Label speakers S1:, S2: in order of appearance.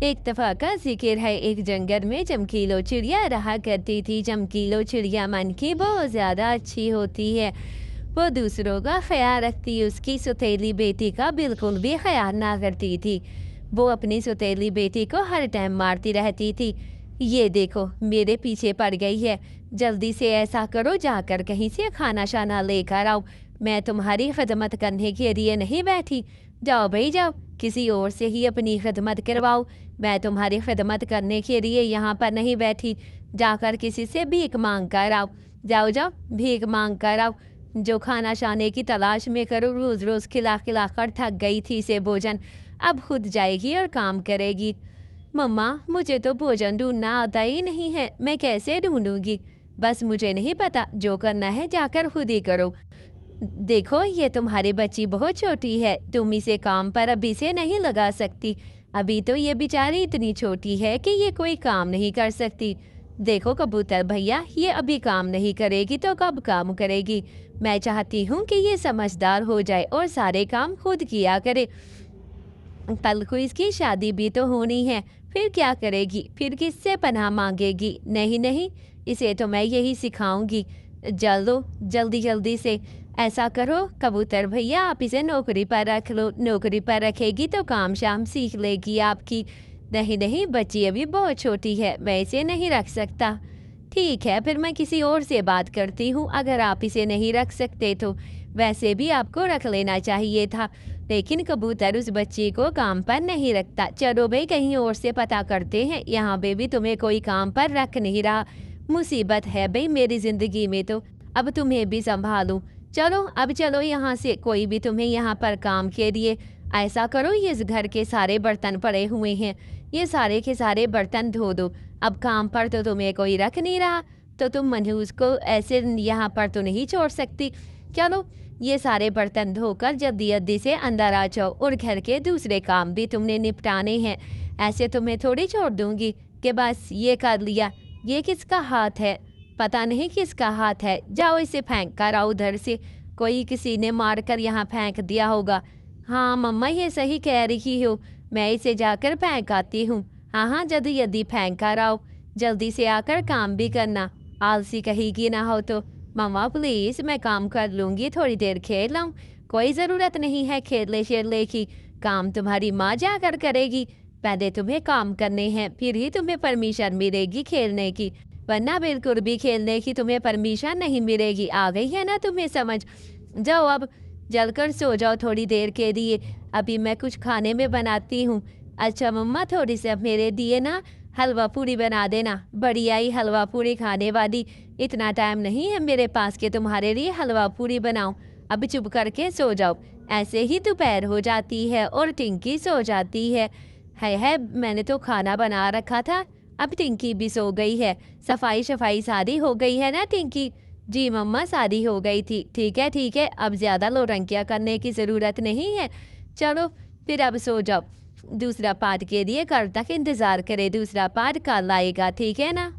S1: एक दफ़ा का ज़िक्र है, एक जंगल में चमकीलो चिड़िया रहा करती थी। चमकीलो चिड़िया मन की बहुत ज़्यादा अच्छी होती है। वो दूसरों का ख़्याल रखती, उसकी सौतेली बेटी का बिल्कुल भी ख़्याल ना करती थी। वो अपनी सौतेली बेटी को हर टाइम मारती रहती थी। ये देखो मेरे पीछे पड़ गई है, जल्दी से ऐसा करो, जाकर कहीं से खाना शाना लेकर आओ। मैं तुम्हारी खिदमत करने के लिए नहीं बैठी। जाओ भाई जाओ, किसी और से ही अपनी खिदमत करवाओ। मैं तुम्हारी खिदमत करने के लिए यहाँ पर नहीं बैठी। जाकर किसी से भीख मांग कर आओ। जाओ जाओ, भीख मांग कर आओ। जो खाना शाने की तलाश में करो, रोज़ रोज़ खिला खिला कर थक गई थी से भोजन, अब खुद जाएगी और काम करेगी। मम्मा, मुझे तो भोजन ढूंढना आता ही नहीं है, मैं कैसे ढूंढूंगी? बस मुझे नहीं पता, जो करना है जाकर खुद ही करो। देखो ये तुम्हारी बच्ची बहुत छोटी है, तुम इसे काम पर अभी से नहीं लगा सकती। अभी तो ये बेचारी इतनी छोटी है कि ये कोई काम नहीं कर सकती। देखो कबूतर भैया, ये अभी काम नहीं करेगी तो कब काम करेगी? मैं चाहती हूँ कि ये समझदार हो जाए और सारे काम खुद किया करे। कल को इसकी शादी भी तो होनी है, फिर क्या करेगी? फिर किससे पनाह मांगेगी? नहीं नहीं, इसे तो मैं यही सिखाऊंगी। चलो जल्दी जल्दी से ऐसा करो कबूतर भैया, आप इसे नौकरी पर रख लो। नौकरी पर रखेगी तो काम शाम सीख लेगी आपकी। नहीं नहीं, बच्ची अभी बहुत छोटी है, मैं इसे नहीं रख सकता। ठीक है, फिर मैं किसी और से बात करती हूँ, अगर आप इसे नहीं रख सकते तो। वैसे भी आपको रख लेना चाहिए था, लेकिन कबूतर उस बच्ची को काम पर नहीं रखता। चलो भाई, कहीं और से पता करते हैं, यहाँ पे भी तुम्हें कोई काम पर रख नहीं रहा। मुसीबत है भाई मेरी ज़िंदगी में तो, अब तुम्हें भी संभालूं। चलो अब चलो यहाँ से, कोई भी तुम्हें यहाँ पर काम के लिए। ऐसा करो, ये इस घर के सारे बर्तन पड़े हुए हैं, ये सारे के सारे बर्तन धो दो। अब काम पर तो तुम्हें कोई रख नहीं रहा, तो तुम मनहूस को ऐसे यहाँ पर तो नहीं छोड़ सकती। चलो ये सारे बर्तन धोकर जल्दी जल्दी से अंदर आ जाओ, और घर के दूसरे काम भी तुमने निपटाने हैं। ऐसे तुम्हें थोड़ी छोड़ दूंगी कि बस ये कर लिया। ये किसका हाथ है? पता नहीं किसका हाथ है। जाओ इसे फेंक कर आओ उधर से, कोई किसी ने मार कर यहाँ फेंक दिया होगा। हाँ मम्मा, ये सही कह रही हो, मैं इसे जाकर फेंक आती हूँ। हाँ हाँ, जल्दी जल्दी फेंक कर आओ, जल्दी से आकर काम भी करना। आलसी कहेगी ना हो तो। मम्मा प्लीज़, मैं काम कर लूँगी, थोड़ी देर खेल लूँ। कोई ज़रूरत नहीं है खेलने शेलने की, काम तुम्हारी माँ जाकर करेगी। पहले तुम्हें काम करने हैं, फिर ही तुम्हें परमिशन मिलेगी खेलने की, वरना बिल्कुल भी खेलने की तुम्हें परमिशन नहीं मिलेगी। आ गई है ना तुम्हें समझ? जाओ अब जलकर सो जाओ थोड़ी देर के लिए, अभी मैं कुछ खाने में बनाती हूँ। अच्छा मम्मा, थोड़ी सी अब मेरे दिए ना हलवा पूरी बना देना, बढ़िया ही हलवा पूरी खाने वाली। इतना टाइम नहीं है मेरे पास कि तुम्हारे लिए हलवा पूरी बनाऊं। अब चुप करके सो जाओ। ऐसे ही दोपहर हो जाती है और टिंकी सो जाती है। मैंने तो खाना बना रखा था, अब टिंकी भी सो गई है। सफाई शफाई सारी हो गई है ना टिंकी? जी मम्मा, सारी हो गई थी। ठीक है, अब ज़्यादा नौटंकियाँ करने की ज़रूरत नहीं है। चलो फिर अब सो जाओ। दूसरा पार्ट के लिए कल तक इंतज़ार करे, दूसरा पार्ट कल आएगा, ठीक है ना?